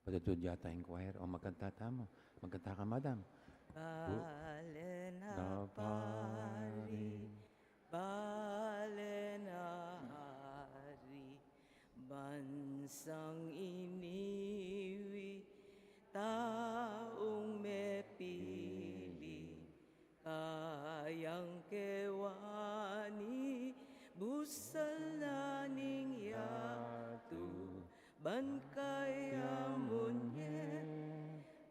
Patutod yata yung choir. O magkanta tamo. Magkanta ka, madam. Bale na Na pari, bale na hari, bansang iniwi, taong may pili, kayang kewani, busalaning yatu, ban kaya munye,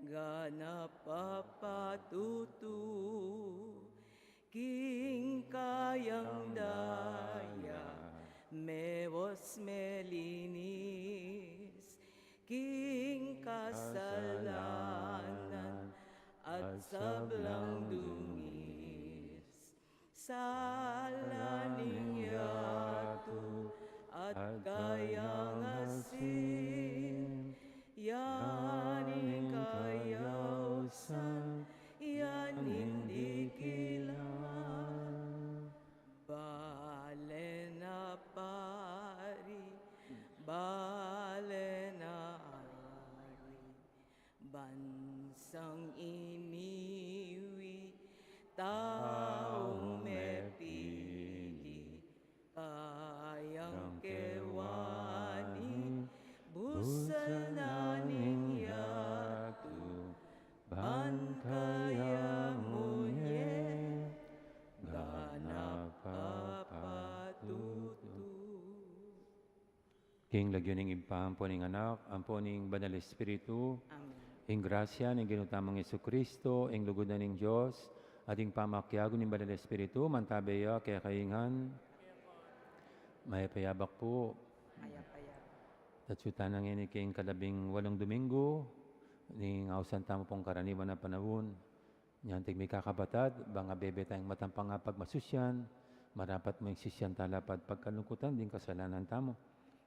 gana papatutu, king kayang daya, mewos melinis, king kasalanan, at sablang dungis, salaning yatu, at kayang asin, yaning kayausan, yan hindi kilang. Bale na pari, bale na ari, bansang iniwi, taong may pili, kayang kewani, busalaning yatu, ban kaya munye, gana papatutu. King lagyoning impampo ning anak, ampo ning banal espiritu, Amen. ing grasya ning ginutamang Jesucristo, ing lugod na ning Dios, ating pamakyago ning banal espiritu, mantabeya kaya kaingan, may payabak po. Paya-paya. Tatsutan ng ini king kalabing 8 Domingo, ning ausan tamo pong karaniwan na panahon. Nyantig may kakabatad, banga bebe tayong matampang nga pagmasusyan, marapat mo yung sisyan talapad pagkalungkutan, din kasalanan tamo.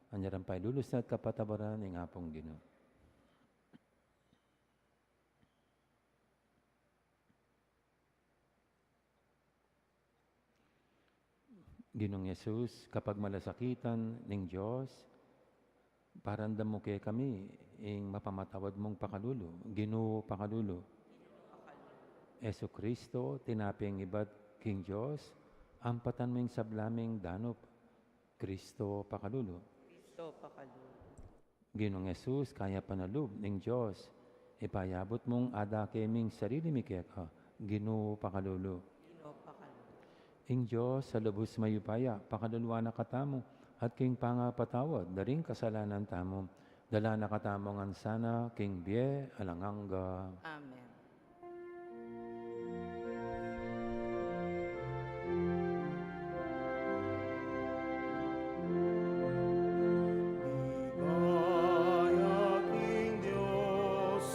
Anyaran pa'y lulus na at kapatabaran ng apong Ginoo. Ginong Yesus, kapag malasakitan ng Diyos, parandam mo kaya kami, ing mapamatawad mong pakalulo. Ginoo pakalulo. Yesu Kristo, tinaping iba't King Diyos, ampatan mo yung sablaming danop. Kristo pakalulo. Kristo pakalulo. Ginong Yesus, kaya panalub ng Diyos, ipayabot mong ada keming sarili mi kaya ka. Ginoo pakalulo. Ginoo pakalulo. Ing Diyos, sa lubos mayupaya, pakaluluwa na katamo, at king pangapatawad, daring kasalanan tamo, dala na katamo ngan sana, king bie, alanganga. Amen. Ligaya King Diyos,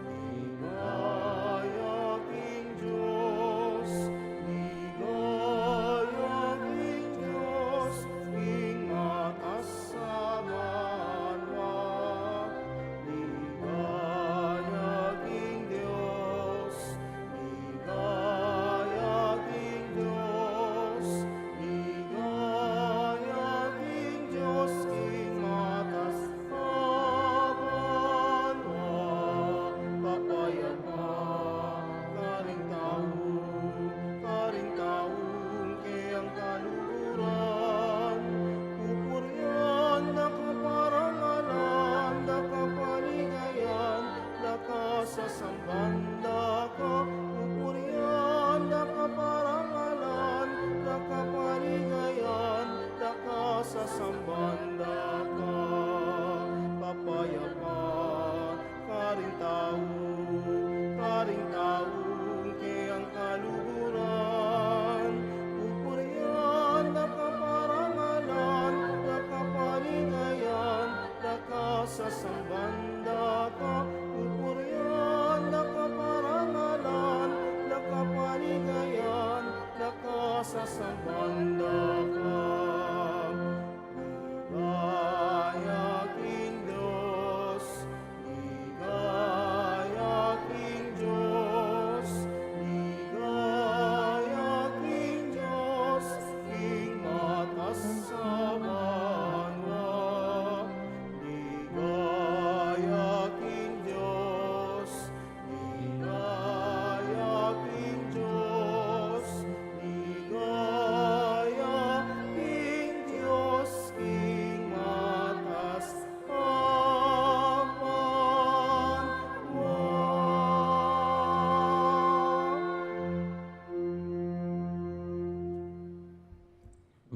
ligaya King Diyos, ligaya King Diyos, King matasamanwa. Ligaya King Diyos,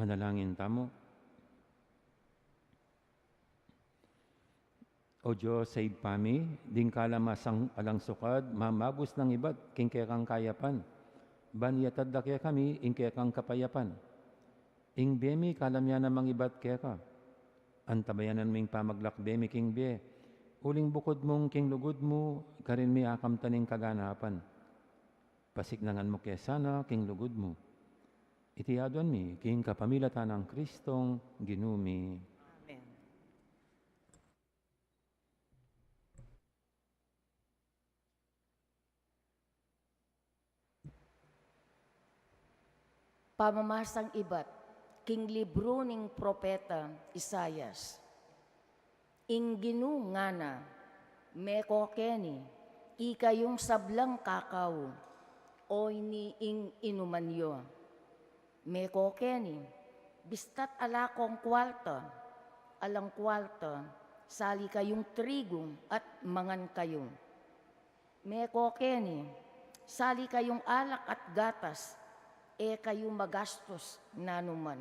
Manalangin tamo. O Diyos, save pami, ding kalamasang alang sukad, mamagos ng ibat, king kang kayapan. Banyatad da kaya kami, ing kang kapayapan. Ing bemi kalamyan namang ibat kaya ka. Antabayanan ming pamaglak bemi king be. Uling bukod mong king lugod mo, karin mi akam taning kaganapan. Pasiknangan mo kaya sana king lugod mo. Itiyadon mi, king kapamilatan ng Kristong ginumi. Amen. Pamamasang ibat, king libro ning propeta Isayas. Ing ginungana, meko keni, ikayong sablang kakao, oy ni ing inumanyo. Meko keni, bistat alakong kwalta, alang kwalta, sali kayong trigo at mangan kayo. Meko keni, sali kayong alak at gatas, kayo magastos nanuman.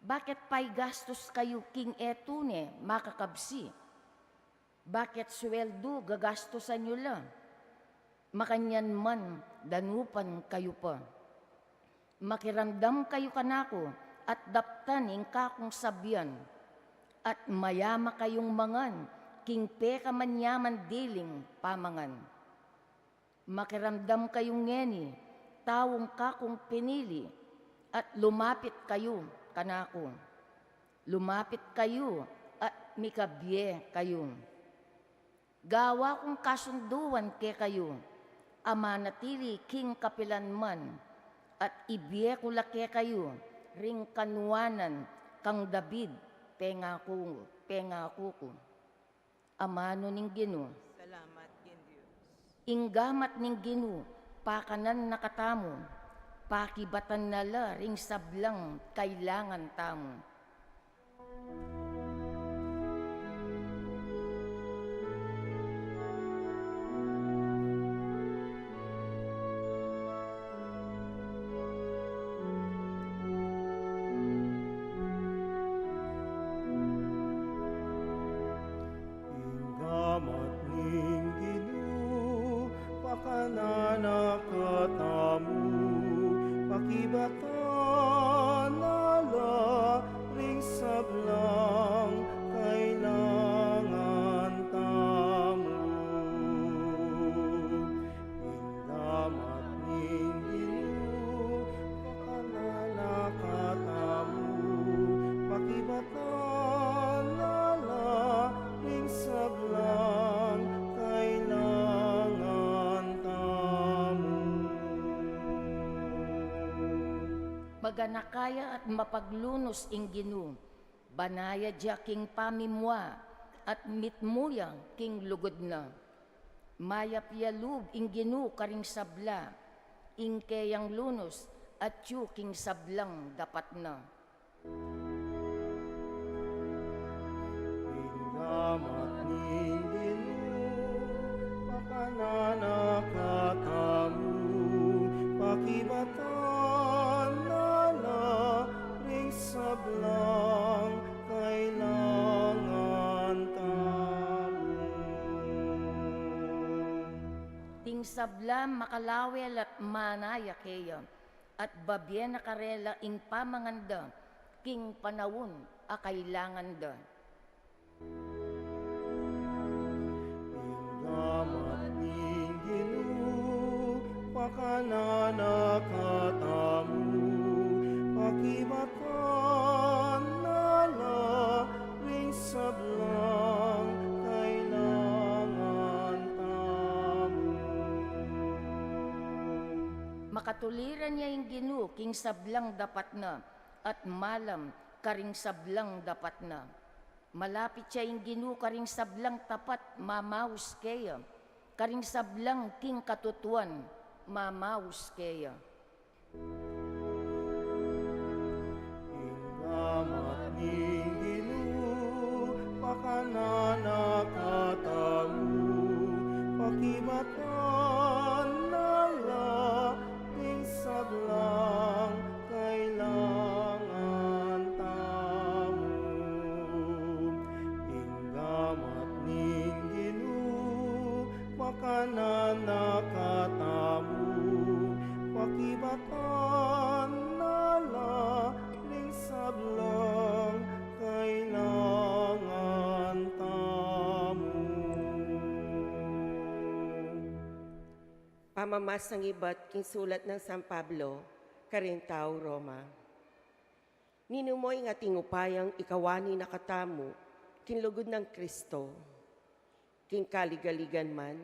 Bakit pa'y gastos kayo king etune makakabsi? Bakit sweldo gagastosan nyo lang? Makanyan man danupan kayo pa. Makiramdam kayo kanako at daptan ing kakong sabyan. At mayama kayong mangan king peka manyaman diling pamangan. Makiramdam kayong ngeni, tawong kakong pinili, at lumapit kayo kanako. Lumapit kayo at mikabye kayo. Gawa kong kasunduan ke kayo, amanatili king kapilanman, at ibiye ko lake kayo, ring kanuanan kang David, pengako ko. Amano ning Ginoo, Salamat kin Diyos. inggamat ning Ginoo, pakanan nakatamo, pakibatan nala ring sablang kailangan tamo. Inggamat ning Ginoo, pakananakatamu, pakibatan nala ring sablang kailangan tamo. Inggamat ning Ginoo, pakananakatamu, pakibatan nala ring sablang kailangan tamo. Maganakaya at mapaglunos ing Ginoo, banaya dia king pamimwa, at mitmuyang king lugod na. Mayap yalub ing Ginoo karing sabla, ing kayang lunos, at yu king sablang dapat na. Inggamat ning Ginoo, pakananakatamu, pakibatan nala ring sablang kailangan tamo. Ting sabla makalawel at manaya kaya, at babye na karela ing pamanganda, king panawon a kailangan da. Inggamat ning Ginoo, pakananakatamu, pakibatan nala ring sablang kailangan tamo. Makatuliran niya yung Ginoo king sablang dapat na, at malam karing sablang dapat na. Malapit siya yung Ginoo karing sablang tapat, mamaus kaya. Karing sablang king katutuan, mamaus kaya. Inggamat ning Ginoo, pakananakatamu, pakibatan nala ring sablang kailangan nanakatamu, pakibatan nalaling sablang kailangan tamu. Pamamas ng iba't kinsulat ng San Pablo, Carintao, Roma. Ninumoy nga tingupayang ikawani nakatamu, kinlugod ng Kristo, king kaligaligan man,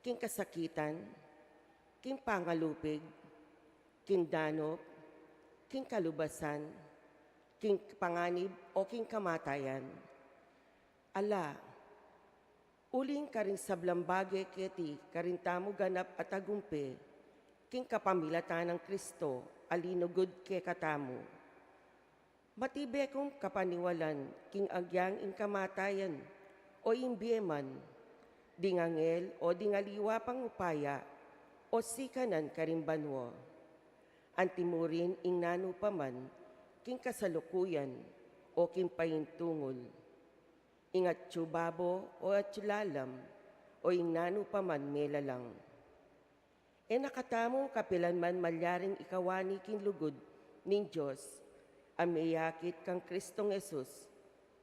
king kasakitan, king pangalupig, king danop, king kalubasan, king panganib o king kamatayan. Ala, uling karing sablambage keti karintamo ganap at agumpe, king kapamilatan ng Kristo, alinugod ke katamu. Matibe kong kapaniwalan, king agyang ing kamatayan, o imbieman, dingangel o dingaliwa pangupaya, o sikanan karimbanwo. Antimurin ing nano paman, king kasalukuyan, o king pahintungol. Ingat tsubabo o atsulalam, o ing nano paman melalang. E nakatamo kapilan man malyaring ikawani king lugod ning Diyos, ameyakit kang Kristong Jesus,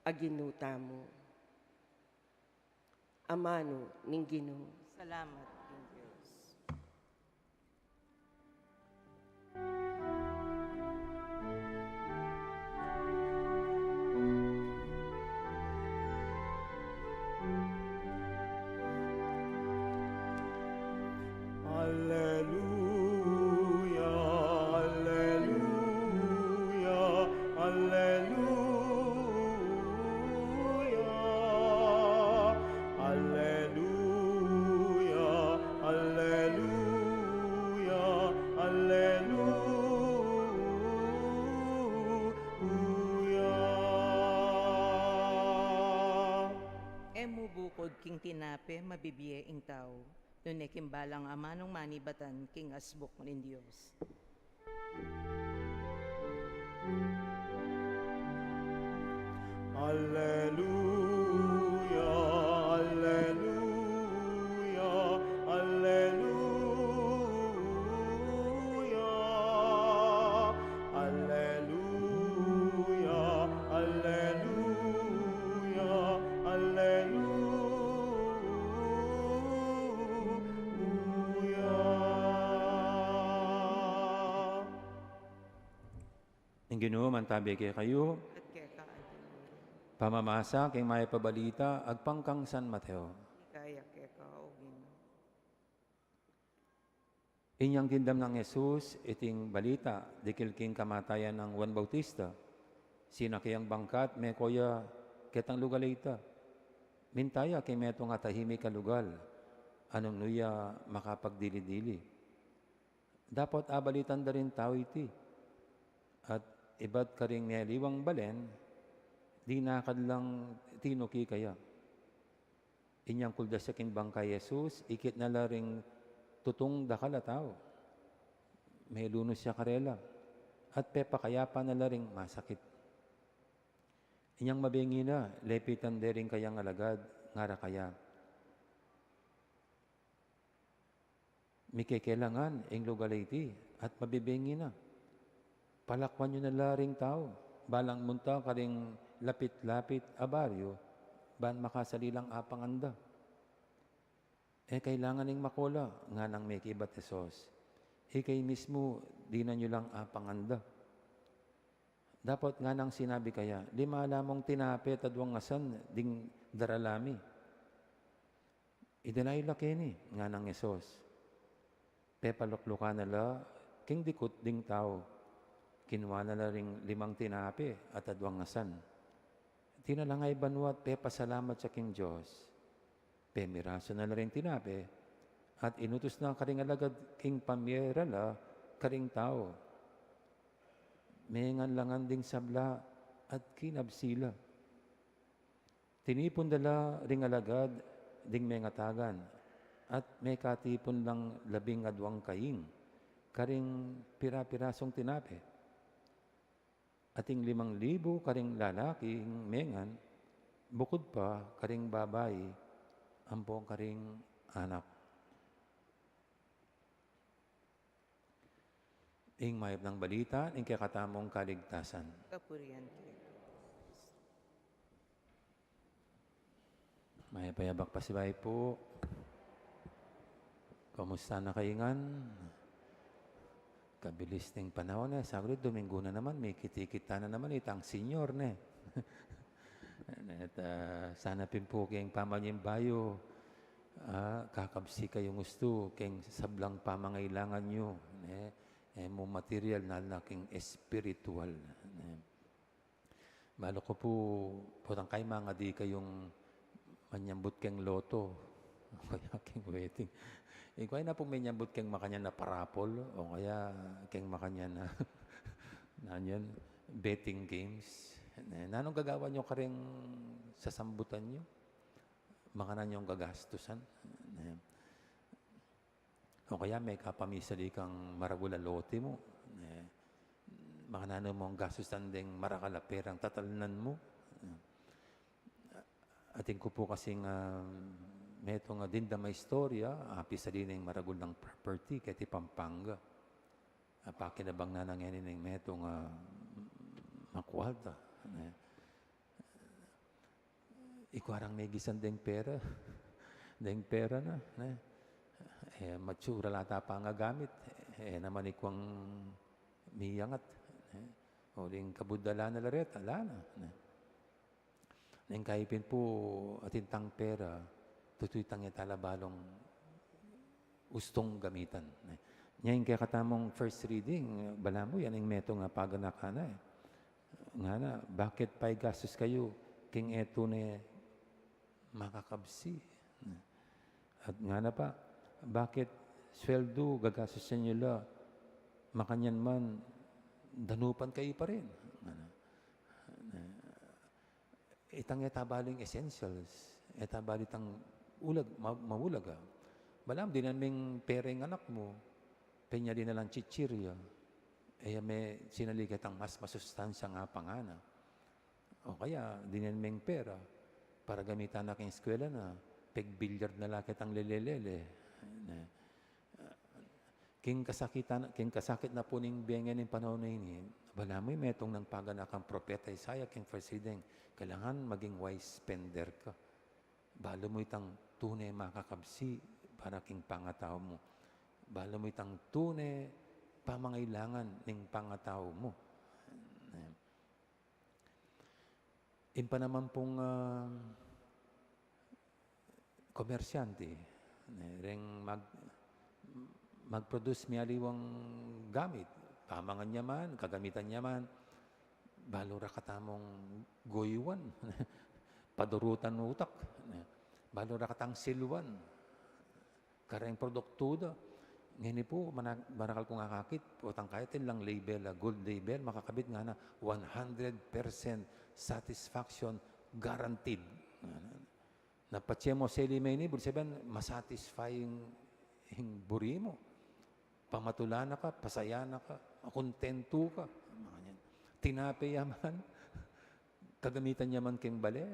aginuta mo. Amano ning Ginoo. Salamat king Diyos. Alleluia, alleluia, alleluia. Alleluia, alleluia, alleluia. Emu bukod king tinape, mabibiye ing tao. Nune kimbalang amanong manibatan, king asbok nin Diyos. Alleluia, alleluia, alleluia. Alleluia, alleluia, alleluia. Ang Ginoo mantabi kay kayo, At kaya ka antimurin. pamamasa kay may pabalita, agpangkang San Mateo. Kaya ka o Ginoo. Inyang tindam ng Jesus, iting balita, dikil king kamatayan ng Juan Bautista. Sinakiyang bangkat, may koya, ketang lugalayta. Mintaya kay meto nga tahimik kalugal, anong nuya makapagdili-dili. Dapat abalitan da rin tao iti. At iba't karing neliwang balen, di nakadlang tinuki kaya. Inyang kulda sa king bangkay Jesus, ikit na laring tutong dakala tao. May lunos siya karela. At pepakayapa na laring masakit. Inyang mabingi na, lepitan dering kayang alagad, ngara kaya. Mikikailangan, ing lugaliti, at mabibingi na. Palakwan nyo na laring tao. Balang munta karing lapit-lapit abaryo, ban makasalilang apanganda. Kailangan ning makola, nga nang may kibat esos. Kay mismo, di na nyo lang apanganda. Dapat nga nang sinabi kaya, di maalamong tinapit at wangasan ding daralami. Idalay laki ni, nga nang esos. Pepalukluka na la, king dikot ding tao. Kinuha na la ring 5 tinapi at adwangasan. Tinalangay banwat, pasalamat sa king Diyos. Miraso na la ring tinapi, at inutos na karing alagad king pamyera la, karing tao. May nganlangan ding sabla at kinabsila. Tinipon dala ring alagad ding may ngatagan, at may katipon lang 12 kaing, karing pira-pirasong tinapi. Ating 5,000 karing lalaking mengan, bukod pa karing babae, ampong karing anak. Ing mayap ng balita, ing kakatamong kaligtasan. Kapurihan kay May payabak pasibay po. Kamusta na kaingan? Kabilis ng panahon na. Saglit, Domingo na naman. May kitikita na naman. Itang senior na. At sana pimpo kayong pamanyang bayo. Kakabsi kayong gusto. Kayong sablang pamangailangan nyo. Mo material na laking espiritual. Balo ko po, putang kay mga di kayong manyambut keng loto. Kaya keng waiting. Kaya na po may nyambut keng makanya na parapol o kaya keng makanya na nanyan, betting games. Nanong gagawa nyo ka rin sa sambutan nyo? Makanan yung gagastusan. O kaya may kapamisali kang maragula lote mo. Makanan mo ang gastusan ding marakalaperang tatalinan mo. Ating ko po kasing meto nga din da may istorya, apis sa din ng maragul ng property kaya Pampanga. Pakinabang na nangyari ng meto nga makwalta. Ikwarang negisan ding pera. Ding pera na. Matsura lata pa nga gamit. Naman ikwang miyangat. Uling kabudala na laret. Ala na. Nang kaipin po atintang pera, tutuytang italabalong ustong gamitan. Ngayon kaya katamong first reading, bala mo yan ang meto nga paganak ka na. Nga na, bakit pa'y gastos kayo? King eto na makakabsi. At nga na pa, bakit sweldo gagastos nyo la? Makanyan man, danupan kayo pa rin. Itang etabaling essentials, etabalitang ulag, mawulaga. Balam, di naming pereng anak mo, penya din nalang chichirya, may sinaligat ang mas masustansya nga pangana. O kaya, di naming pera, para gamitan na king eskwela na, peg-billiard na lakit ang lelelele. King kasakit na po ning bengen ng panahon na ini, bala mo metong ng paganakang propeta Isaiah, king first reading, kailangan maging wise spender ka. Balo mo itang tunay makakabsi para king pangatao mo. Balo mo itang tunay pamangailangan ng pangatao mo. Impa naman pong komersyante, mag-produce miyaliwang gamit. Pamangan niya man, kagamitan niya man, balo ra katamong goyuan, padurutan utak, balo ra katang silwan, kareng produktuda. Ngayon po, manakal kong akakit, utang kayatin lang label, gold label, makakabit nga na 100% satisfaction guaranteed. Napatse mo seli may ni, sabihin, masatisfying buri mo. Pamatula na ka, pasaya na ka, kontento ka. Tinape yaman, kagamitan niya man king bale,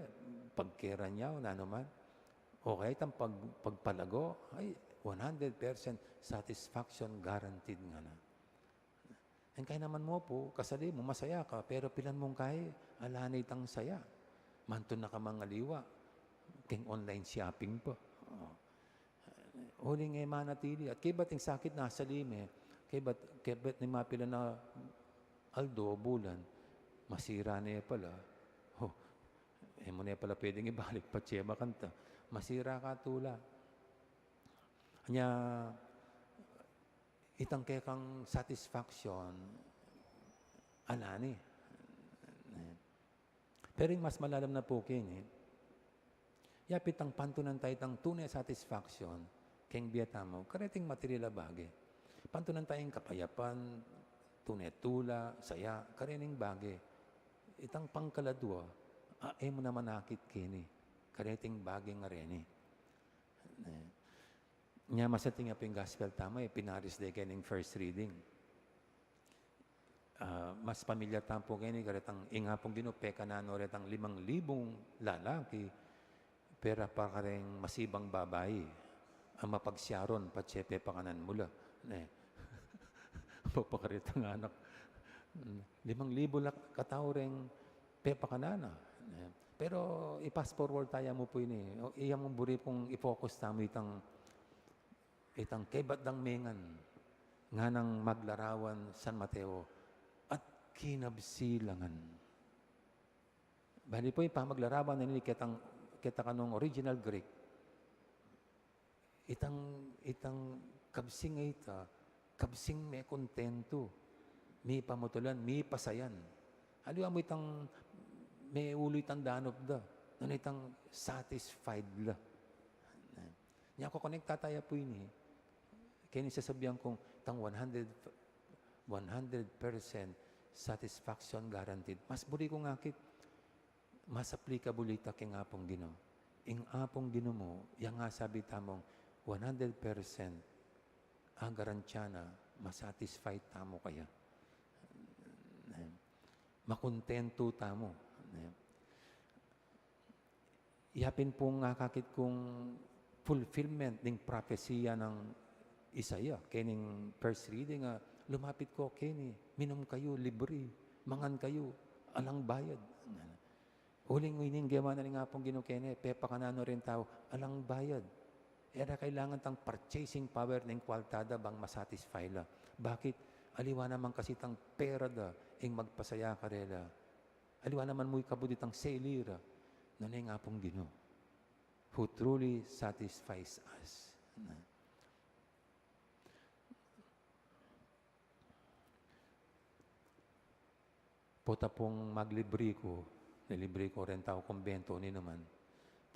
pagkera niya o nanuman. Okay, itang pagpalago, ay 100% satisfaction guaranteed nga na. And kaya naman mo po, kasali mo, masaya ka, pero pilan mong kaya, alanay tang saya. Mantun na ka mga liwa, king online shopping pa. Huling ngay manatili. At kibat yung sakit nasa lime, kibat ni mapila na Aldo, bulan, masira niya pala. Mo niya pala pwedeng ibalik pa tsema kanta. Masira ka tula. Kanya, itang kaya kang satisfaction, alani. Pero yung mas malalam na po kini, yapit ang pantunan tayo itang tunay satisfaction, keng biyata mo, kareting material bagay. Pantunan tayong kapayapan, tunetula, saya, karening bagay. Itang pangkaladwa, mo naman nakit kini, kareting bagay nga rin. Nya masating nga gospel tama, pinaris de kaning first reading. Mas pamilyar tampo kini, karetang ingapong ginupeka na no, karetang 5,000 lalaki, pera pa kareng masibang babae. ang mapagsiyaron, patsepe pakanan mula. Papakarit ang anak. 5,000 lang katao rin pepa kanana. Pero i-pass forward tayo mo po ini. Iyang mong buri pong i-focus tamo itang kebat dang mengan nga nang maglarawan San Mateo at kinabsilangan. Bali po maglarawan na nili kita kanong original Greek. Itang kabsing ita, kabsing may kontento, may pamutulan, may pasayan. Aliwa mo itang may ulo itang danop da, nun itang satisfied la. Niya ako connect tataya po ini. Kaya nisasabihan kong itang 100% satisfaction guaranteed. Mas buri ko ngakit, mas applicable ita kay nga pong Ginoo. Ing apong Ginoo mo, yang nga sabi tamong 100% ang garantyana, masatisfied tamo kaya. Makontento tamo. Yapin pong kakit kong fulfillment ng propesya ng Isaiah. Kening first reading, lumapit ko, kini, minom kayo, libre, mangan kayo, alang bayad. Uling wining gawa na rin nga pong Ginoo kene, pepa kanano rin tao, alang bayad. Era kailangan tang purchasing power ng kwaltada bang masatisfy la. Bakit? Aliwa naman kasi tang pera da, ing magpasaya karela. Aliwa naman mo'y kabuditang selira. Nanay nga pong Ginoo, who truly satisfies us. Pota pong maglibre ko, nilibre ko rin tao kumbento ni naman.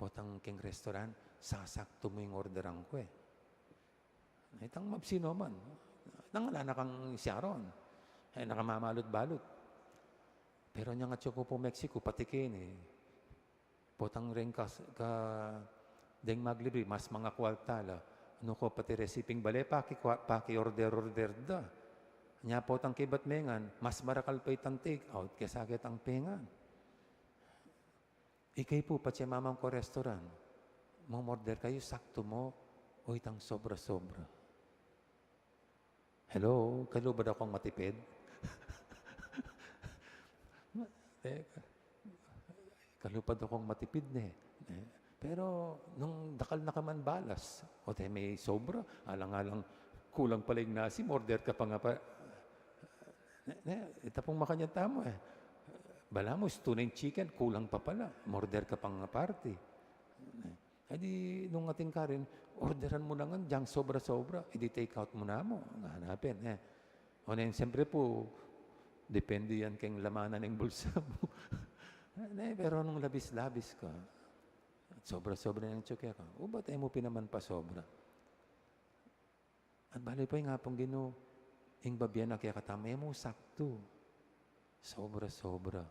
Potang king restaurant, sasakto mo yung orderan ko eh. Itang mabsino man. Nangala na kang siyaron. Ay nakamamalot-balot. Pero niya nga tsoko po Mexico, patikin eh. Potang rin ka deng maglibre, mas mga kwaltala. Ano ko pati resiping bale, paki-order da. Nya potang kibat mengan, mas marakal pa itang take out, kaya sakit ang pengan. Ikay po, pati mamang ko restaurant, mamorder kayo, sakto mo, o itang sobra-sobra. Hello, kalubad akong matipid? Kalupad akong matipid na eh. Pero, nung dakal na ka man balas, o tayo may sobra, alang-alang, kulang pala yung nasi, order ka pa nga pa. Ito pong makanya tamo eh. Bala mo, tunay chicken, kulang pa pala. Order ka pang party. Edi, nung ating karin, orderan mo na nga, diyang sobra-sobra. Edi take out mo na mo. Hanapin. O na siyempre po, depende yan kayong lamanan ng bulsa mo. Pero nung labis-labis ka, sobra-sobra ng tsuke ka, o ba't mo pinaman pa sobra? At bali pa yung nga pong Ginoo, ing babyan na kaya katamay mo, sakto. Sobra-sobra.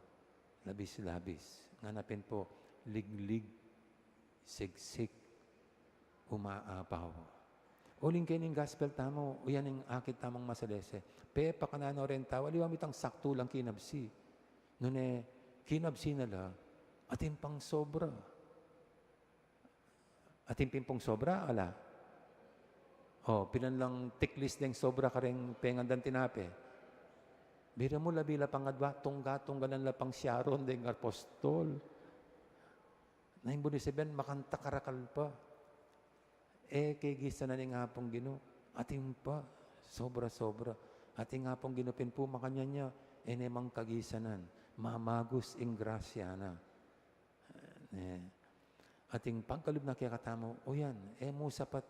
Labis-labis. Nganapin po, lig-lig, sigsik, umaapaw. Uling kayo ng gospel tamo, o yan yung akit tamang masalese. Pepa kanano rin tao, aliwam itang sakto lang kinabsi. Noon kinabsi nala, ating pang sobra. Ating pimpong sobra, ala. Pilan lang tiklis deng sobra ka rin pengandan tinape. Bira mo labila pangadwa, tungga-tungga lang lapang siyaron deng apostol. Nahimbuni si Ben, makanta karakal pa. Kay gisa na ni nga pong Ginoo, ating pa, sobra-sobra. Ating nga pong ginupin po makanya niya, enemang kagisanan, mamagos ing grasya na. Ating pagkalub na kaya katamo, o yan, mo sapat,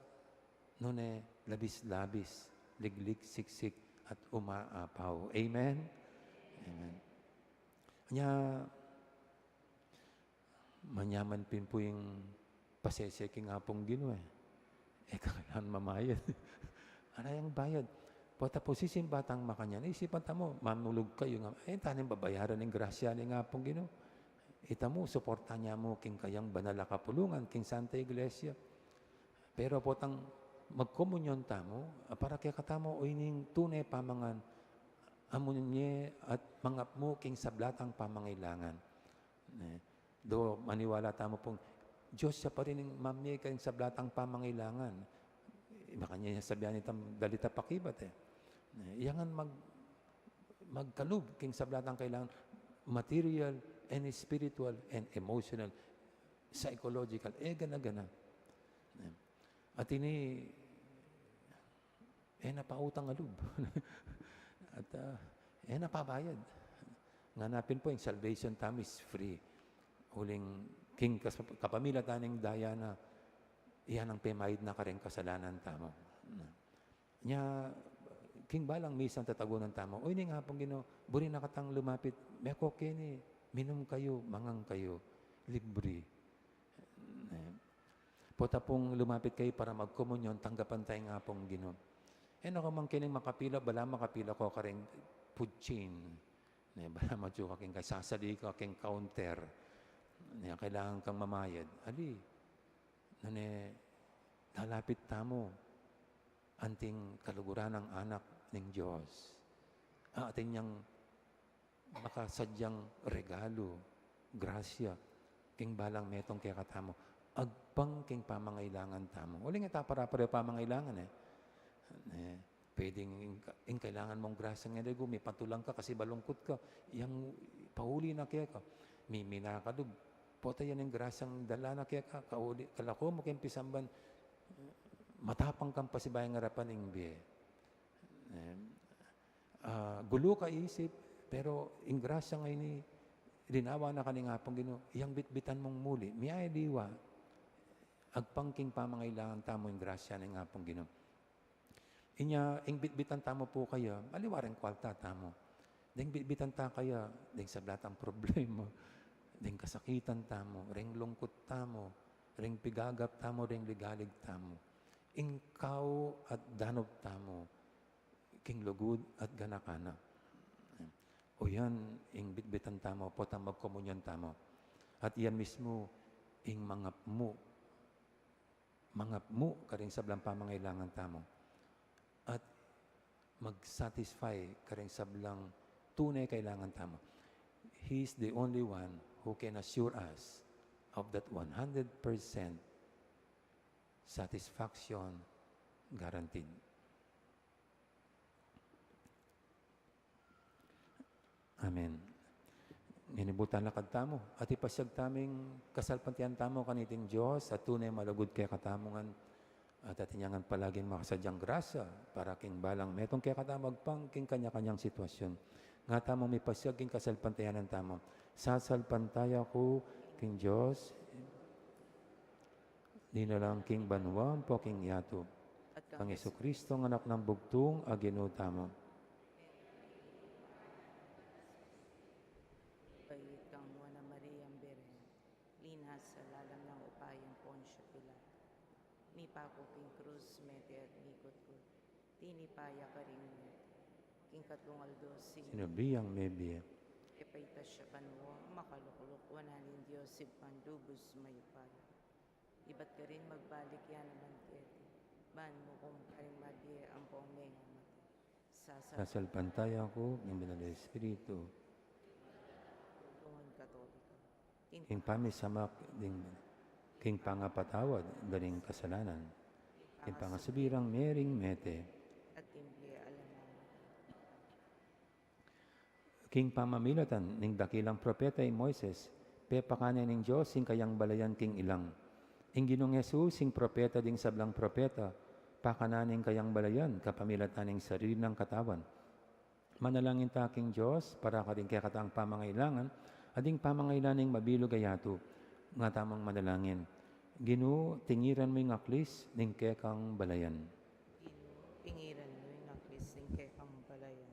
noon labis-labis, liglig, siksik, at umaapaw. Amen? Amen. Kanya, manyaman pin po yung paseseking nga pong Ginoo eh. Kailangan mamayad. Ano yung bayad? Tapos sisimbatang makanyan, isipan mo, mamulog kayo nga, tanim babayaran ng grasya ni nga pong Ginoo. Ita mo, suporta niya mo king kayang banal na kapulungan, king Santa Iglesia. Pero potang magkomunyon tamo, para kaya katamo, o ining tunay pamangan, amunye at mangap mo king sablatang pamangailangan. Do maniwala tamo pong, Diyos siya pa rin yung mamye kayong sablatang pamangailangan. makanya sabihan itam dalita pakibat iyangan magkalub king sablatang kailangan material and spiritual and emotional, psychological, gana-gana. At ini, napautang alub. At napabayad. Nganapin po, yung salvation time is free. Huling king kapamilya taning daya na iyan ang pemayid na kareng kasalanan tamo. Nya, king balang misang tatagunan tamo. Uy, ni nga pong buri nakatang lumapit, may kokeni, minum kayo, mangang kayo, libre. Pota pong lumapit kayo para magkomunyon, tanggapan tayo nga pong Ginoo. Nakamang kining makapila, bala makapila ko kareng food chain. Bala madyo ka king sasali ka king counter. Kailangan kang mamayad. Ali, lalapit tamo, anting kaluguran ng anak ng Diyos. Atin niyang makasadyang regalo, grasya, king balang metong kaya katamo, agpang king pamangailangan tamo. Uling nga para pamangailangan pwedeng ing kailangan mong grasya nga dego, may patulang ka kasi balungkot ka, yang pauli na kaya ka, may minakadub, pota yan yung grasyang dala na kaya ka, kalako mo kayong pisamban, matapang kang pasibayang harapan ng biye. Gulo ka isip, pero ing grasya nga ini, rinawa na kaning hapong Ginoo, iyang bitbitan mong muli, miyay diwa, agpangking pamangailangan tamo yung grasya ng hapong Ginoo. Inya, ing bitbitan tamo po kaya, maliwarang kwalta tamo. Ding bitbitan ta kaya, ding sablatang problema, ding kasakitan tamo, ring lungkot tamo, ring pigagap tamo, ring ligalig tamo. Ingkaw at danob tamo, king lugod at ganakana. O yan, ing bitbitan tamo, potang magkomunyon tamo. At yan mismo, ing mangapmo karing sablang pamangailangan tamo. At mag-satisfy karing sablang tunay kailangan tamo. He is the only one who can assure us of that 100% satisfaction guaranteed. Amen. Ninibutan lakad tamo. At ipasyag taming kasalpantian tamo kaniting Diyos at tunay malagod kaya katamungan at atinyangan palaging makasadyang grasya para king balang metong kaya katamagpang king kanya-kanyang sitwasyon. Nga tamo may pasyag king kasalpantayanan tamo. Sasalpantaya ko king Diyos, di na lang king banwam po king yato. Ang Jesucristo ng anak ng bugtong agino tamo. Bayit kang Mona Mariang Beren, linas sa lalam ng upayang Poncio Pilat. Ni Paco king Cruz, mete at mikot ko, tinipaya ka rin king katlungaldo Sinubiyang mebiya. ipaitas siya panwo, makalukulok, wananin Diyos, pandubos mayupay. Iba't ka rin magbalik yan ang bangkete, ban mo kung karing madye ang pongmenga mati. Sasalpantaya ko ng Banal na Espiritu. Tungon Katolika. King pamisamak ding king pangapatawad daling kasalanan. King pangasubirang mering mete. At timbiya alam mo. King pamamilatan ning dakilang propeta Moises, pepakanan ning Diyos sing kayang balayan king ilang. Ing Ginong Jesus sing propeta ding sablang propeta, pakananing kayang balayan kapamilatan ning sarili ng katawan. Manalangin ta king Diyos para kading kaya kataang pamangailangan, ading pamangailaning mabilog ayato, nga tamang manalangin. Ginoo, tingiran mo yung aklis ning kekang balayan. Pingiran mo yung naklising kay kang balayan.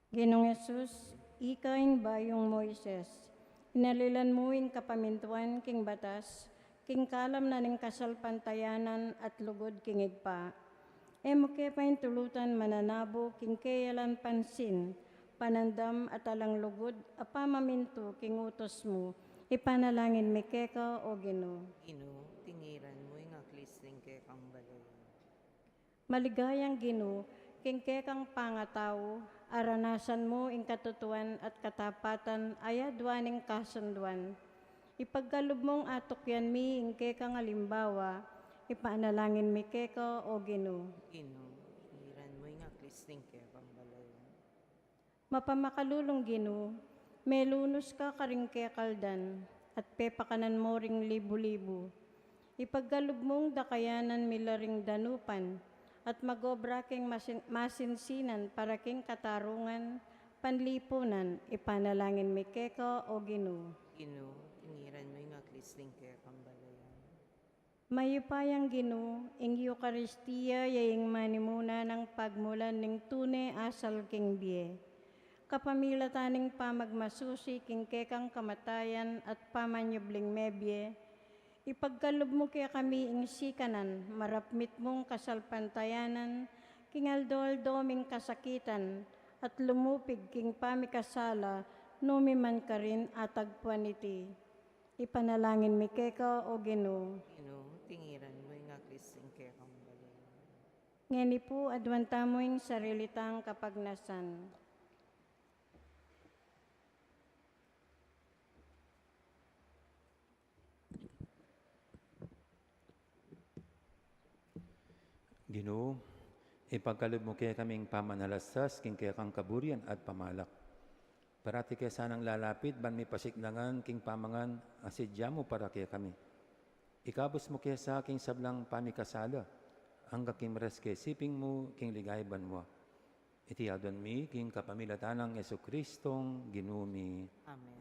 Ginong Yesus, ikain bayong Moises, inalilan mo in kapamintuan king batas, king kalam na ning kasalpantayanan at lugod king igpa. Emo kepain tulutan mananabo king kayalan pansin, panandam at alang lugod, apamaminto king utos mo, ipanalangin mi keka o Ginoo. Ginoo, tingiran mo yung naklising kay kang balayan. Maligayang Ginoo, king kekang pangataw, aranasan mo ing katutuan at katapatan ayadwaning kasunduan. Ipagkalob mong atok yan mi ing keka nga limbawa, ipaanalangin mi keka o Ginoo. Ginoo, iniran mo nga kristing kaya pambalayan. Mapamakalulong Ginoo, melunos ka karing kekaldan, at pepakanan mo ring libu-libu. Ipagkalob mong dakayanan milaring danupan, at magobra king masinsinan para king katarungan, panlipunan, ipanalangin mi keka o Ginoo. Ginoo, iniran mo nga kristing kaya pambalayan. Mayupayang Ginoo, ing Eucharistia yaing manimuna ng pagmulan ning tune asal king biye. Kapamilataning pamagmasusi king kekang kamatayan at pamanyubling mebye, ipagkalob mo kaya kami ing sikanan, marapmit mong kasalpantayanan, king aldo-aldoming kasakitan, at lumupig king pamikasala, numiman ka rin atagpuan iti. Ipanalangin mi keka o Ginoo. Ginoo, tingiran mo nga kristing kaya pambalayan. Ngeni po adwanta mo ing sarilitang kapagnasan. Ginoo, ipagkalob mo kaya kaming pamanalasas, king kaya kang kaburian at pamalak. Parati kaya sanang lalapit, ban may pasiklangan, king pamangan, asidya mo para kaya kami. Ikabos mo kaya sa aking sablang pamikasala, ang kaking maras kaya siping mo, king ligayban mo. Itiyadon mi, king kapamilatan ng Yesu Kristong ginumi. Amen.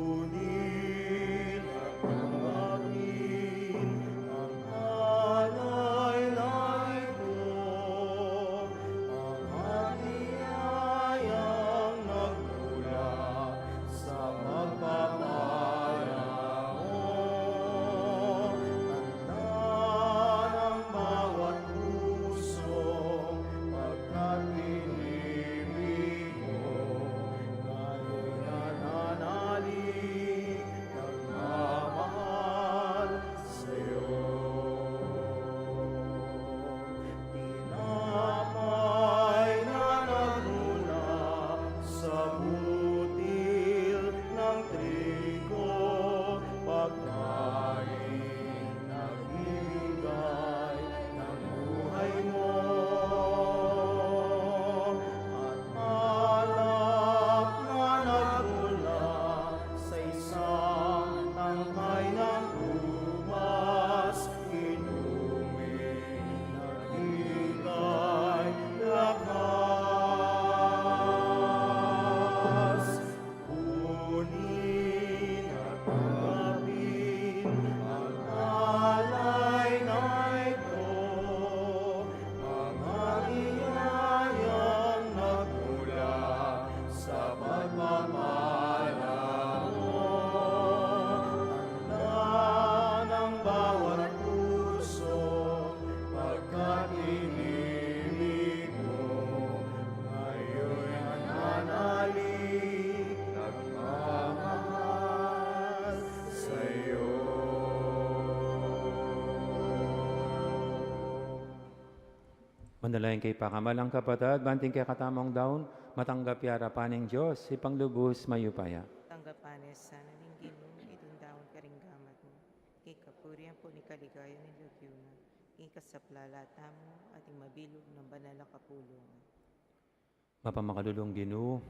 Kunin at tanggapin ang alay na ito, ang biyayang nagmula sa magpapalaon. Handa ng bawat puso, pagkat inibig mo, ngayon nananalig, nagmamahal sa'yo. Tinapay na nagmula sa butil ng trigo, pagkain nagbibigay ng buhay mo. At alak na nagmula sa isang tangkay ng ubas, inumin, nagbigay lakas. Kunin at tanggapin ang alay na ito, mga biyayang nagmula sa pagpapalaon. Handa ng bawat puso, pagkat inibig mo, ngayon nananalig, nagmamahal sa'yo. Manalayan kay pakamalang kapatid, banting kay katamong daon, matanggap yara paning Diyos, ipanglubos mayupaya. Tanggapanes sana ning Ginoo, itundawon ka ring gamat mo. Kay kapurian po ni kaligaya ni Lagyuna, kay kasaplalata mo at mabilog ng banal na kapulungan. Mapamakalulong Ginoo,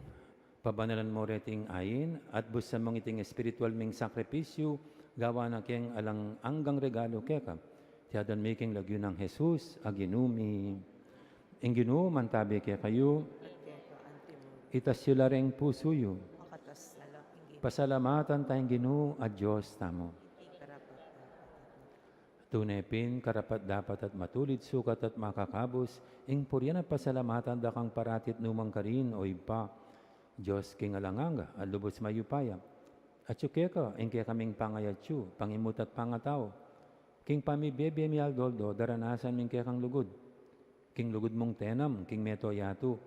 pabanalan mo reting ayin, at busan mong iting espiritual ming sakripisyo, gawa na keng alang anggang regalo keka. Tiyadan making lagyo ng Jesus, aginumi. Ing Ginoo, mantabi kaya kayo, At kaya ka antimuro, itasyo ring puso yo. makatas na lang ing Ginoo, Pasalamatan tayong Ginoo at Diyos tamo. iti karapat dapat at Tunepin, karapat dapat at matulid, sukat at makakabos, ing puryan at pasalamatan da kang paratit numang karin o ipa. Diyos king alanganga, at lubos mayupaya. At yukeka, ing kaya kaming pangayatsu, pangimut at pangataw. King pamibebe mi aldoldo, daranasan ming kaya kang lugod. king lugod mong tenam, king meto yatu,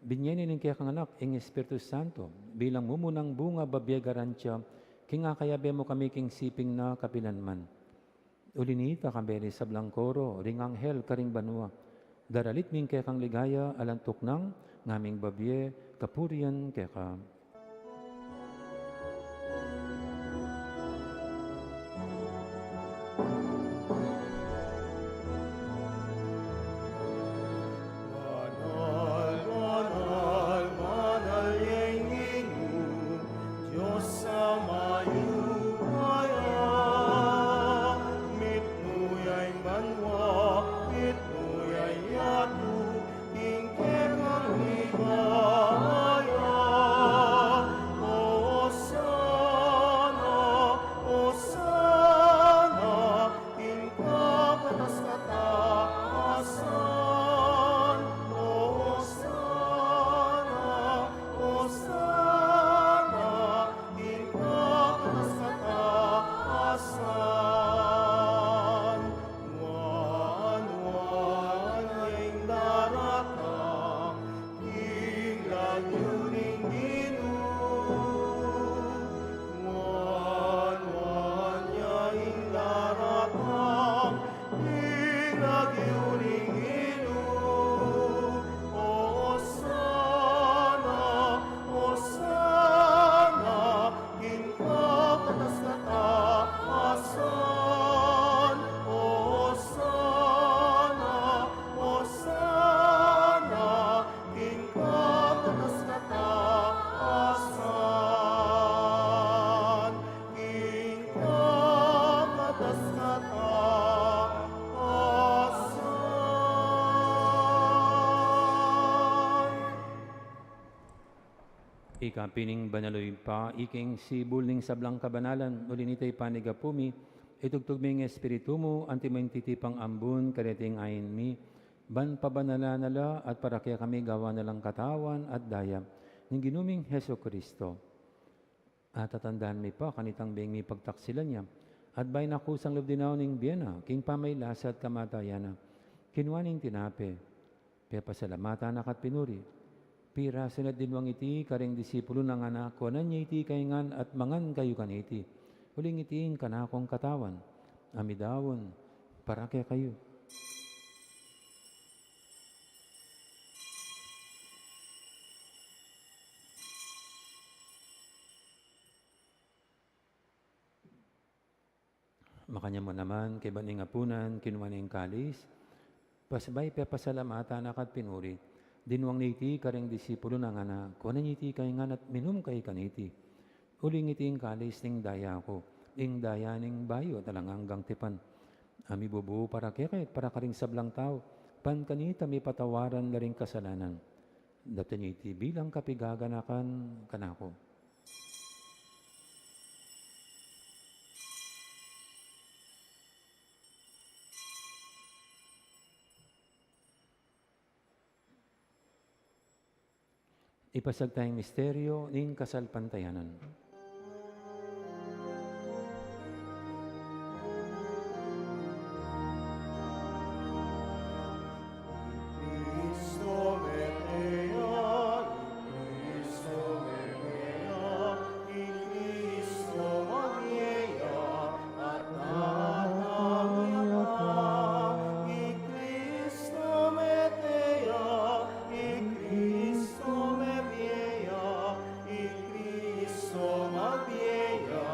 binyanin ng kaya kang anak, ing Espiritu Santo, bilang mumunang bunga babya garansya, king akayabe mo kami king siping na kapilanman. Ulinita kamberi sa blangkoro, ring anghel karing banua, daralit ming kaya kang ligaya, alantok nang, ngaming babye, kapurian kaya ka. Manal, manal, manal yang inu, Diyos sa mayupaya. Mitnuyay manwa, mitnuyay yatu, ingkeng ang higaya. O sana, ingkapatas kataasan. O sana, ingkapatas kataasan. Wan-wan yang daratang, hinggang yuning wan-wan yang daratang, hinggang yuning O sana, ingkapatas kataasan. O sana, ingkapatas kataasan. Ingkapatas kataasan. Ikapining banaloy pa, iking sibul ning sablang kabanalan, ulinitay panigapumi, itugtog ming espiritu mo, anti mo titipang ambun, kareting ayin mi, ban pabanalanala at para kaya kami gawa nalang katawan at daya, ng ginuming Heso Kristo. At tatandaan mi pa, kanitang bing mi pagtaksilan niya, at bay nakusang lubdinaw ning biyena, king pamaylasa at kamatayana, kinwaning tinape, pepasalamatan akat pinuri, pira sinat dinwang iti, karing disipulo ng anak, kuanan niya iti kaingan at mangan kayo kan iti. Huling itiin kanakong katawan, amidawon, para kaya kayo. Makanya mo naman, kay baning apunan, kinuwaning kalis, pasbay pepasalamatan akat pinuri, dinwang niti kareng disipulo ng anak, kuanan iti kaingan at minum kay kaniti. Uling iti kalis ning daya ko, ing daya ning bayo talang hanggang tipan. Ami bubu para kaya para karing sablang tao, pan kanita may patawaran na ring kasalanan. Dapta niya iti bilang kapigaganakan kanako. Ipasag tayong misteryo ning kasalpantayanan. Cristo Medea, Cristo Medea, Cristo Maria, at nangyayama. Cristo Medea, Cristo Medea, Cristo Maria,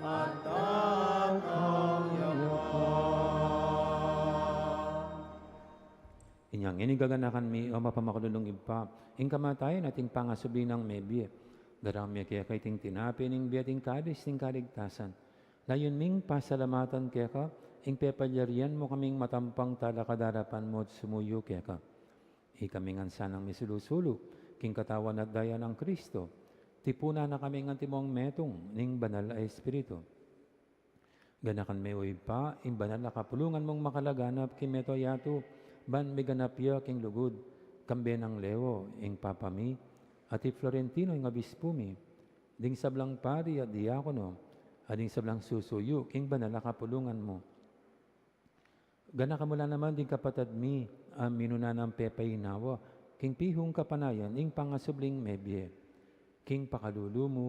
at nangyayama. Inyang inigaganakan mi o mapamakululong impa, ing kamatayan ating pangasubi ng mebye. Darami kaya kay ting tinapi ning biyating kadis ning kaligtasan. Layon ming pasalamatan kaya ka, ing pepalyarian mo kaming matampang talakadarapan mo at sumuyo kaya ka. Ikaming ansanang misulusulo, king katawan at daya ng Kristo. Tipuna na kaming antimong metong ning banal ay Espiritu. Ganakan may uy pa, ing banal na kapulungan mong makalaganap kimeto yato, ban may ganapya king lugod, kambe ng lewo, ing papami, at Florentino ing abispo mi, ding sablang pari at diakono, at ding sablang susuyo, king banal na kapulungan mo. Gana ka mula naman din kapatad mi, minunanang pepay nawa, king pihong kapanayan, ing pangasubling mebye. King pakalulu mo,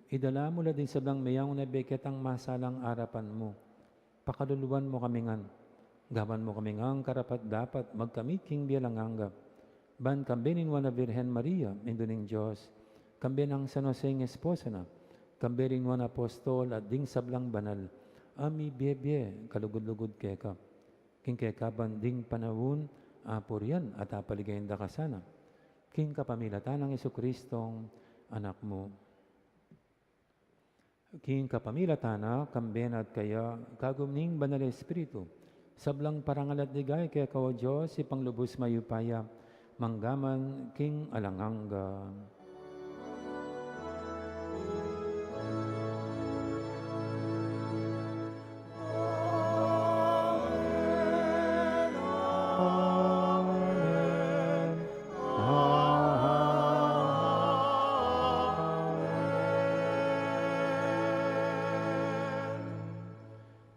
idala mo la din sablang mayang na beket ang masalang arapan mo. Pakaluluan mo kami ngan, gawan mo kami ngang karapat dapat magkami king bialanganggap. Ban kambenin na Virhen Maria, induning Diyos, kamben ang San Jose ng esposa na, kambenin na apostol at ding sablang banal, ami biyebye, kalugod-lugod keka. King keka banding panahon, apurian at apaligayin da kasana. King kapamilatan ng Jesukristong anak mo. King kapamilatan na kamben at kaya kagumning banal espiritu, sablang parangal at digay kaya kawa Diyos, ipanglubos mayupaya, manggaman king alanganga. Amen.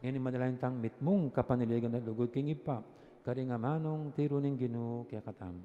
Ngayon madalain tang mitmong kapaniligan na lugod king ipa, karingamanong tiruning Ginoo kaya katam.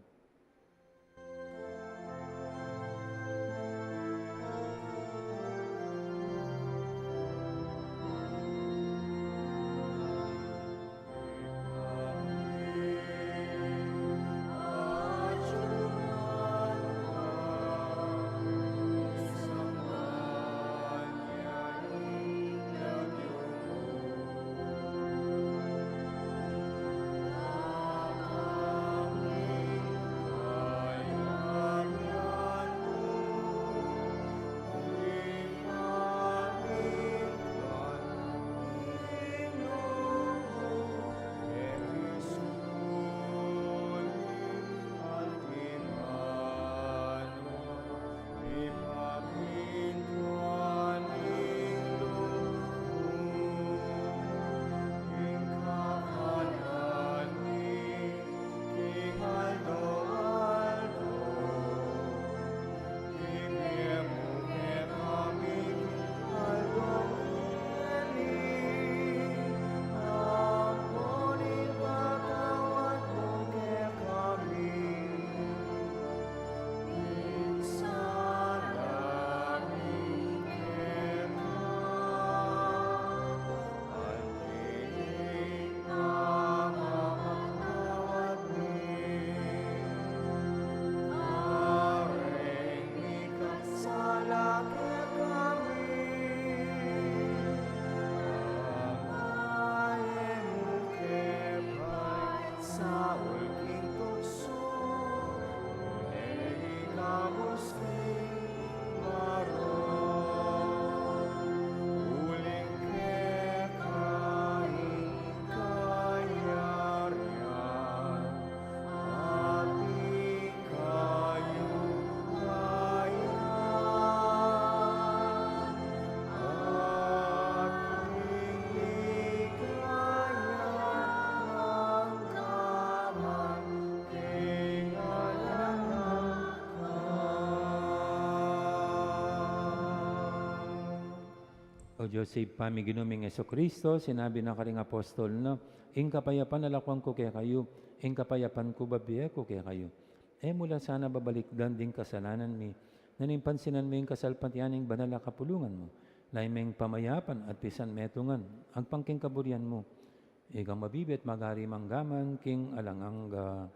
O Diyos, sa pamiginuming Jesucristo, sinabi na karing apostol na, ing kapayapan nalakwang ko kaya kayo, ing kapayapan ko babiye ko kaya kayo. Mula sana babalikdan din kasalanan mi, nanimpansinan mo yung kasalpatianing banal na kapulungan mo, laimeng pamayapan at pisan metungan, ang pangking kaburian mo, igang mabibit magari manggaman king alanganga.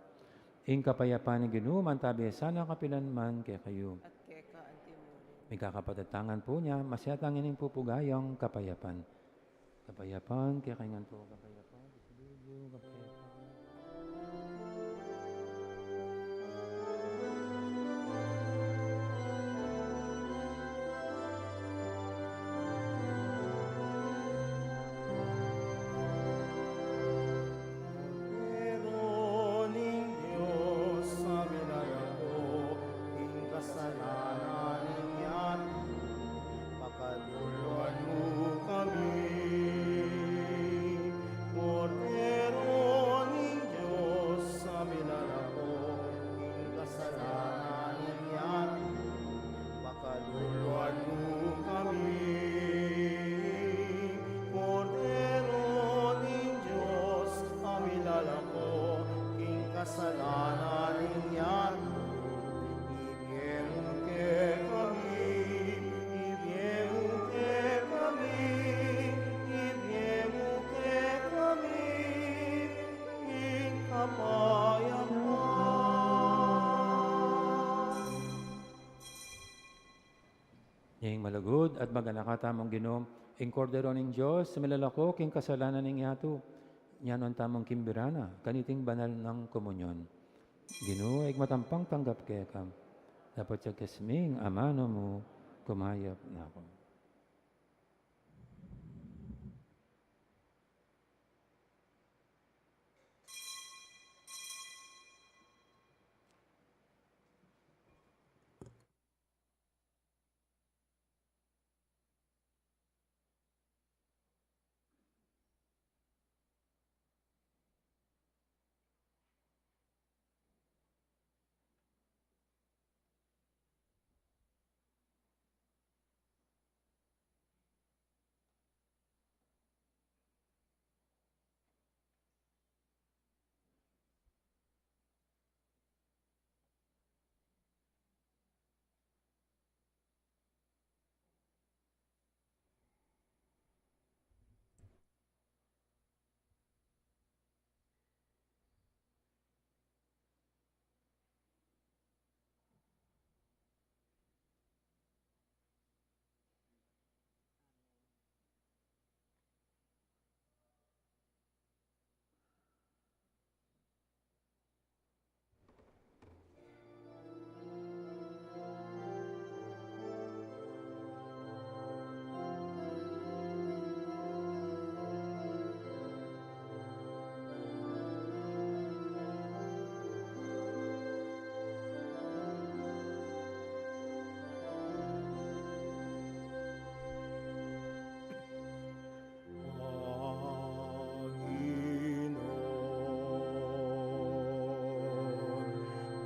Ing kapayapan ni Ginoo man tabi sana kapilan man kaya kayo. At keka antimuli. May kakapatatangan po niya, masyatang ining pupugayong kapayapan. Kapayapan, kaya kaingan po, kapayapan. Kapayapan. Pero ning Diyos sa minarato, ing kasalanan niya, pakaduluan mo kami. Ing malagod at maganakatamong ginom, ing kordero ning Diyos, sa milalako, king kasalanan ning yato. Yan ang tamang kimbirana, kaniting banal ng komunyon. Ginoo, ig matampang tanggap kaya kam. Dapat sa kasming amano mo, kumayap na ako.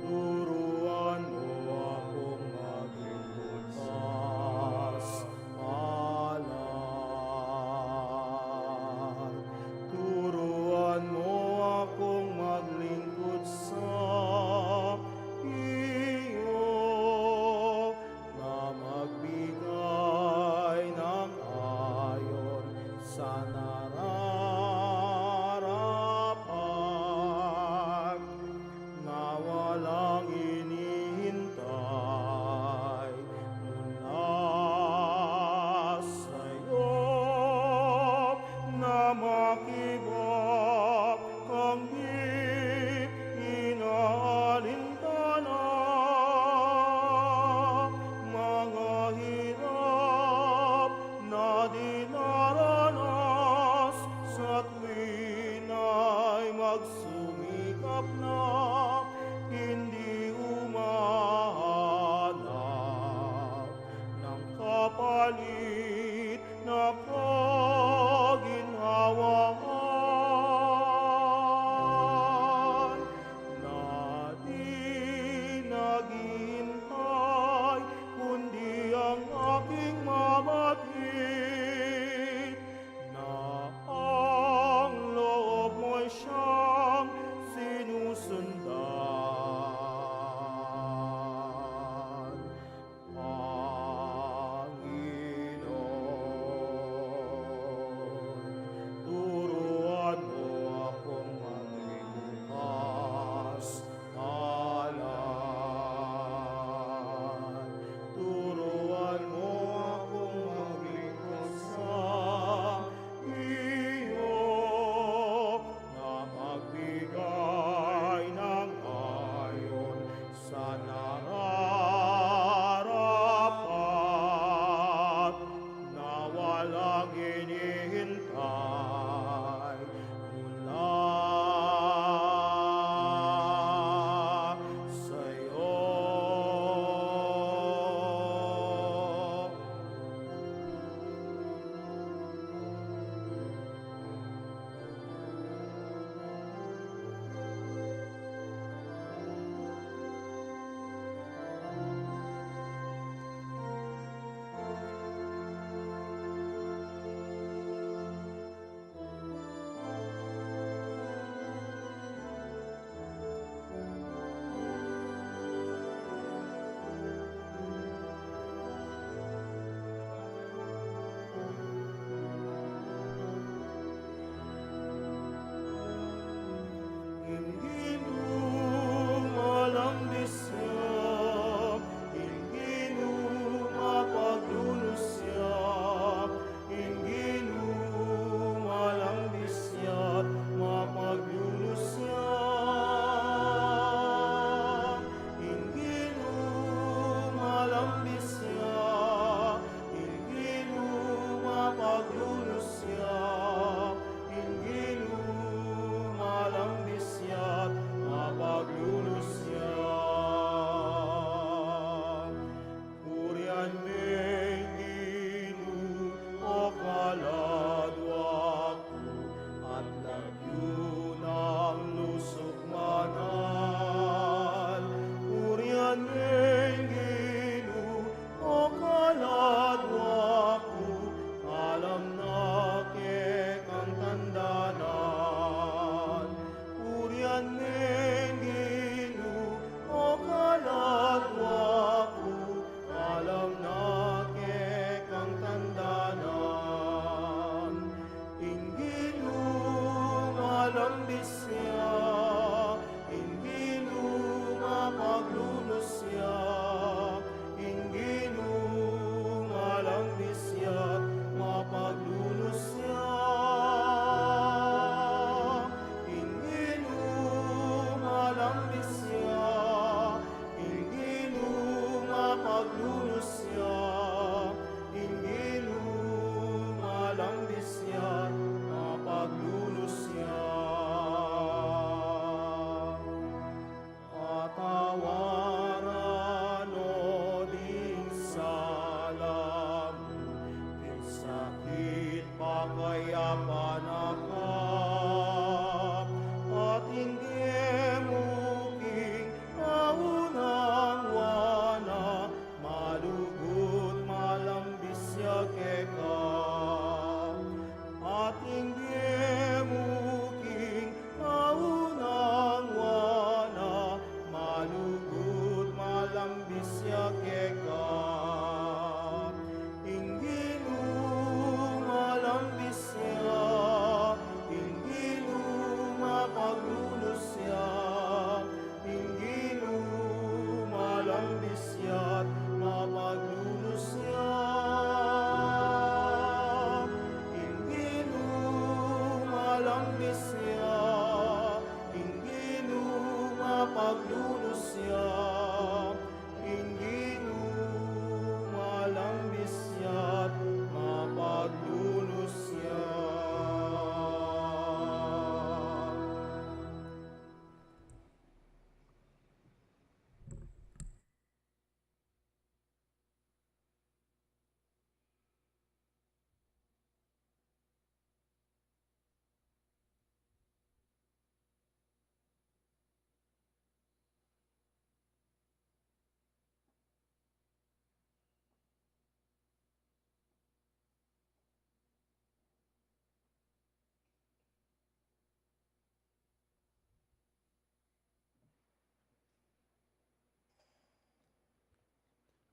Turuan mo akong maging butas palad. Turuan mo akong maglingkod sa iyo, na magbigay ng ayon sa nararapat, na walang inihintay mula sa'yo, na makibak kang di inaalintana, mga hirap na dinaranas sa tuwin ay magsumikap na hindi umahanap ng kapalit na kaginhawaan, na di naghihintay kundi ang aking mamatid, na ang loob mo'y siyang sinusundan. Panginoon,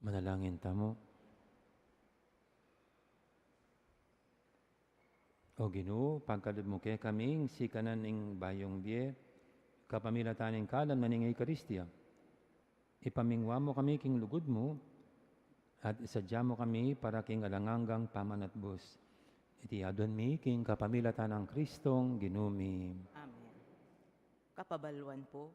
Manalangin tamo. O Ginoo, pagkalod mo kay kaming sikanan ning bayong biye, kapamilataning kalam na ning Eucharistia. Ipamingwa mo kami king lugod mo, at isadya mo kami para king alanganggang pamanatbos. Iti adon mi king kapamilatan ng Kristong ginumi. Amen. Kapabaluan po,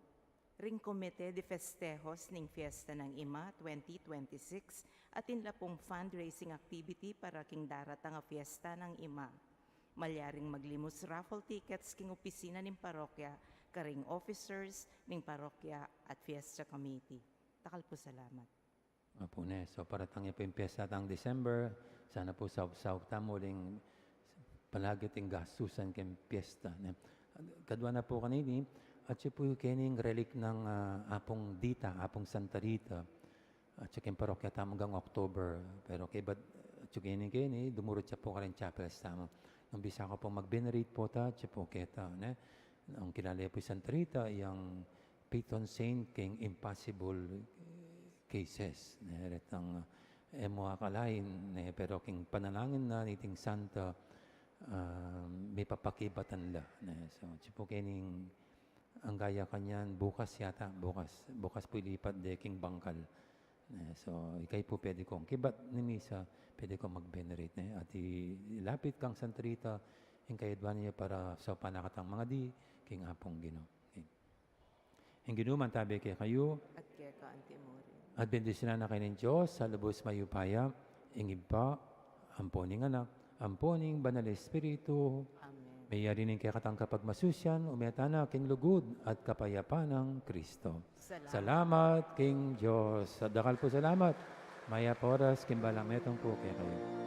ring Komite de Festejos ning Fiesta ng Ima 2026 at inla pong fundraising activity para king daratang nga fiesta ng Ima. Malyaring maglimos raffle tickets king opisina ning parokya, karing officers ning parokya at fiesta committee. Takal po salamat. Apo ne, so paratang po yung piyesta tang December, sana po saw tamo ring palagi ting gastusan kem piyesta. Ne? Kadwa na po kanini, at siya po yung kining relic ng apong Dita, apong Santa Rita. At siya kem parokya tamo hanggang October. Pero kay ba't siya kini, dumurot siya po ka rin chapels tamo. Nung bisa ko po mag-venerate po ta, siya po kita. Ne? Ang kilala po yung Santa Rita, yung patron saint king impossible cases. Ne? Retang emo akalain, ne? Pero king panalangin na niting Santa, may papakibatan la. Ne? So, siya po kining ang gaya kanyan, bukas yata, bukas po ilipat de king bangkal. So, ikay po pwede kong, kibat ni Misa, pwede kong mag-venerate. At ilapit kang Santa Rita, yung kayadwan niya para sa panakatang mga di, king apong Ginoo. Okay. Yung Ginoo, mantabi kay kayo, At kaya ka antimori. at bendisyonan na kayo ng Diyos, sa lubos mayupaya, ingib pa, amponing anak, amponing banal Espiritu, Amen. may yarinin kay katang kapag masusyan, umetana king lugod at kapayapa ng Kristo. Salamat, King Diyos. Sa dakal po salamat. Maya poras, kimbalang metong po kay kayo.